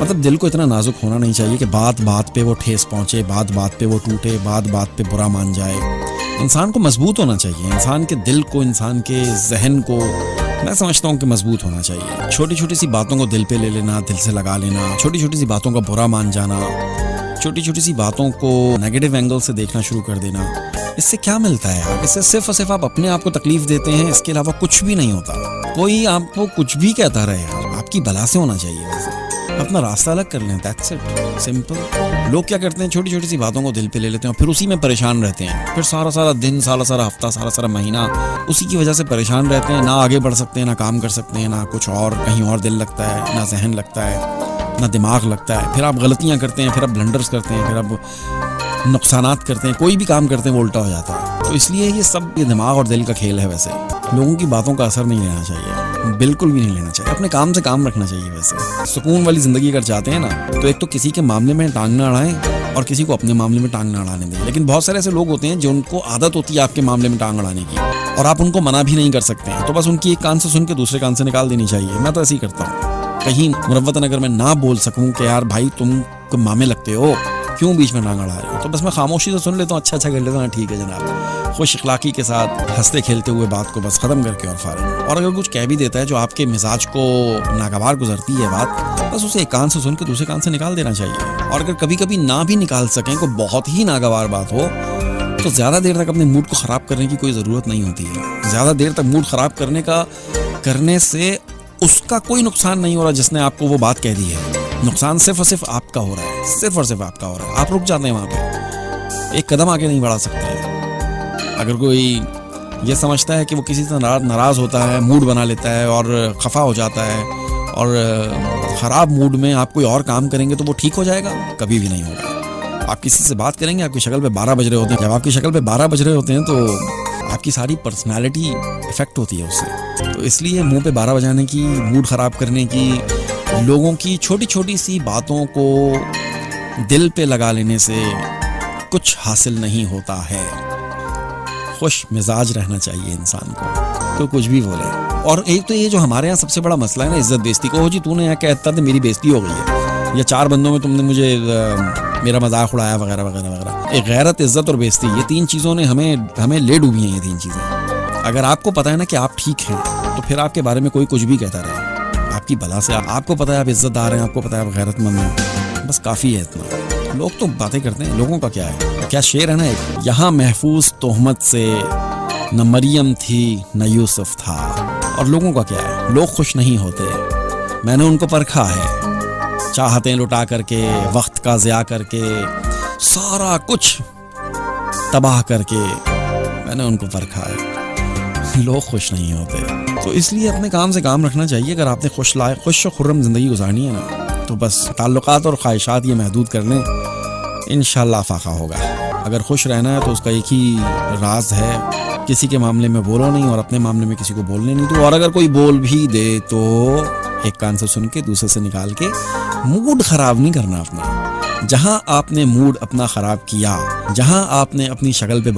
मतलब दिल को इतना नाजुक होना नहीं चाहिए कि बात बात पे वो ठेस पहुंचे, बात बात पे वो टूटे, बात बात पे बुरा मान जाए। इंसान को मजबूत होना चाहिए, इंसान के दिल को, इंसान के जहन को मैं समझता हूँ कि मजबूत होना चाहिए। छोटी छोटी सी बातों को दिल पे ले लेना, दिल से लगा लेना, छोटी छोटी सी बातों का बुरा मान जाना, छोटी छोटी सी बातों को नेगेटिव एंगल से देखना शुरू कर देना, इससे क्या मिलता है यार? इससे सिर्फ और सिर्फ आप अपने आप को तकलीफ देते हैं, इसके अलावा कुछ भी नहीं होता। कोई आपको कुछ भी कहता रहे यार, आपकी भला से होना चाहिए। वैसे अपना रास्ता अलग कर लें, दैट्स इट, सिंपल। लोग क्या करते हैं, छोटी छोटी सी बातों को दिल पे ले लेते हैं और फिर उसी में परेशान रहते हैं। फिर सारा सारा दिन, सारा सारा हफ्ता, सारा सारा महीना उसी की वजह से परेशान रहते हैं। ना आगे बढ़ सकते हैं, ना काम कर सकते हैं, ना कुछ और कहीं और दिल लगता है, ना जहन लगता है, ना दिमाग लगता है। फिर आप गलतियां करते हैं, फिर आप ब्लंडर्स करते हैं, फिर आप नुकसानात करते हैं, कोई भी काम करते हैं वो उल्टा हो जाता है। तो इसलिए ये सब ये दिमाग और दिल का खेल है। वैसे लोगों की बातों का असर नहीं लेना चाहिए, बिल्कुल भी नहीं लेना चाहिए। अपने काम से काम रखना चाहिए। वैसे सुकून वाली जिंदगी अगर चाहते हैं ना, तो एक तो किसी के मामले में टांग ना अड़ाएं और किसी को अपने मामले में टांग ना अड़ाने दें। लेकिन बहुत सारे ऐसे लोग होते हैं जो उनको आदत होती है आपके मामले में टांग अड़ाने की, और आप उनको मना भी नहीं कर सकते हैं। तो बस उनकी एक कान से सुन के दूसरे कान से निकाल देनी चाहिए। मैं तो ऐसे ही करता हूँ। कहीं मुरव्वतन अगर मैं ना बोल सकूं कि यार भाई तुम मामे लगते हो, क्यों बीच में टांग अड़ा रहे हो, तो बस मैं खामोशी से सुन लेता हूँ। अच्छा कर लेता हूँ, ठीक है जनाब, खुश इखलाकी के साथ हंसते खेलते हुए बात को बस खत्म करके और फारिग। और अगर कुछ कह भी देता है जो आपके मिजाज को नागवार गुजरती है बात, बस उसे एक कान से सुन के दूसरे कान से निकाल देना चाहिए। और अगर कभी कभी ना भी निकाल सकें, कोई बहुत ही नागवार बात हो, तो ज़्यादा देर तक अपने मूड को ख़राब करने की कोई ज़रूरत नहीं होती है। ज़्यादा देर तक मूड ख़राब करने से उसका कोई नुकसान नहीं हो रहा जिसने आपको वो बात कह दी है। नुकसान सिर्फ और सिर्फ आपका हो रहा है, सिर्फ और सिर्फ आपका हो रहा है। आप रुक जाते हैं वहाँ पे, एक कदम आगे नहीं बढ़ा सकते हैं। अगर कोई ये समझता है कि वो किसी से नाराज़ होता है, मूड बना लेता है और खफा हो जाता है, और ख़राब मूड में आप कोई और काम करेंगे तो वो ठीक हो जाएगा, कभी भी नहीं होगा। आप किसी से बात करेंगे, आपकी शक्ल पे 12 बज रहे होते हैं। जब आपकी शक्ल पे 12 बज रहे होते हैं तो आपकी सारी पर्सनालिटी इफेक्ट होती है उससे। तो इसलिए मुंह पे 12 बजाने की, मूड ख़राब करने की, लोगों की छोटी छोटी सी बातों को दिल पे लगा लेने से कुछ हासिल नहीं होता है। खुश मिजाज रहना चाहिए इंसान को, तो कुछ भी बोले। और एक तो ये जो हमारे यहाँ सबसे बड़ा मसला है ना, इज्जत बेइज्जती को। हो जी तूने यहाँ कहता था मेरी बेइज्जती हो गई है, या 4 बंदों में तुमने मुझे मेरा मजाक उड़ाया वगैरह वगैरह वगैरह। एक गैरत, इज्जत और बेइज्जती, ये 3 चीज़ों ने हमें ले डूबी हैं। ये 3 चीज़ें अगर आपको पता है ना कि आप ठीक हैं, तो फिर आपके बारे में कोई कुछ भी कहता रहे, आपकी भला से। आपको पता है आप इज्जतदार हैं, आपको पता है आप गैरतमंद हैं, बस काफ़ी है इतना। लोग तो बातें करते हैं, लोगों का क्या है। क्या शेर है ना एक, यहाँ महफूज तोहमत से न मरियम थी न यूसुफ था। और लोगों का क्या है, लोग खुश नहीं होते, मैंने उनको परखा है। चाहतें लुटा करके, वक्त का ज़िया करके, सारा कुछ तबाह करके, मैंने उनको परखा है। लोग खुश नहीं होते, तो इसलिए अपने काम से काम रखना चाहिए। अगर आपने खुश और खुर्रम ज़िंदगी गुजारनी है ना, तो बस ताल्लुकात और ख्वाहिशात ये महदूद कर लें, इंशाल्लाह फाका होगा। अगर खुश रहना है तो उसका एक ही राज है, किसी के मामले में बोलो नहीं और अपने मामले में किसी को बोलने नहीं दो। और अगर कोई बोल भी दे तो एक कान से सुन के दूसरे से निकाल के, मूड ख़राब नहीं करना अपना। जहाँ आपने मूड अपना ख़राब किया, जहाँ आपने अपनी शक्ल पे